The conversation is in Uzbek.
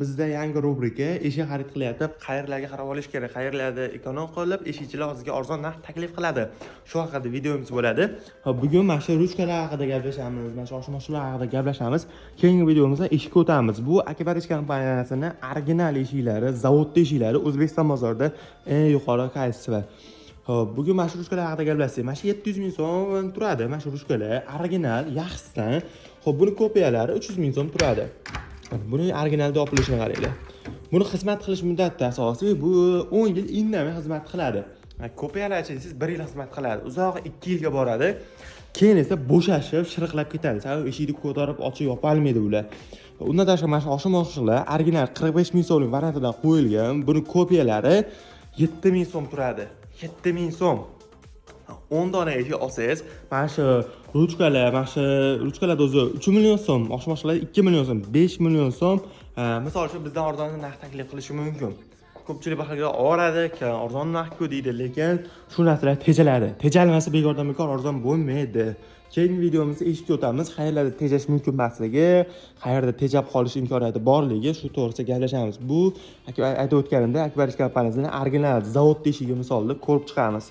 Bizda yangi rubrika eshik xarid qilyapti. Qayerlarga qarab olish kerak, qayerlarda ekonom qilib, eshikchilar o'ziga arzon narx taklif qiladi. Shu haqida videomiz bo'ladi. Hop, bugun mana shu ruchkalar haqida gaplashamiz, mana shu oshmoshlar haqida gaplashamiz. Keyingi videomizda eshikka o'tamiz. Bu Akbarish kompaniyasining original eshiklari, zavodda eshiklari O'zbekiston bozorida eng yuqori kayfsiz. Hop, bugun mana shu ruchkalar haqida gaplashsak, mana shu 700 ming so'm turadi. Mana shu ruchkalar original, yaxshisidan. Hop, buni kopiyalari 300 ming so'm turadi. Buni originalda opilishini qaranglar. Buni xizmat qilish muddati asosiy bu 10 yil indamay xizmat qiladi. Kopiyalarchi siz 1 yil xizmat qiladi. Uzoq 2 yilga boradi. Keyin esa bo'shashib, shiriqlab ketadi. Sababi eshikni ko'tarib ochib yopa olmaydi ular. Undan tashqari mana shu oshmoqchilar original 45 ming so'mlik variantidan qo'yilgan. Buni kopiyalari 7 ming so'm turadi. 7 ming so'm. 10 dona eshik olsangiz, mana shu ruchkalar o'zi 3 million so'm, oshmoqchilar 2 million so'm, 5 million so'm, misol uchun bizdan arzon narx taklif qilishi mumkin. Ko'pchilik bahorga oradi, arzon narx-ku deydi, lekin shu narsalar tejaladi. Tejalmasa bekordan bekor arzon bo'lmaydi. Keyingi videomizda eshikka o'tamiz. Qayerlarda tejash mumkin emasligi, qayerda tejab qolish imkoniyati borligi shu to'g'risida gaplashamiz. Bu aytib o'tganimda Akbarish kompaniyasining original zavod eshigi misolida ko'rib chiqamiz.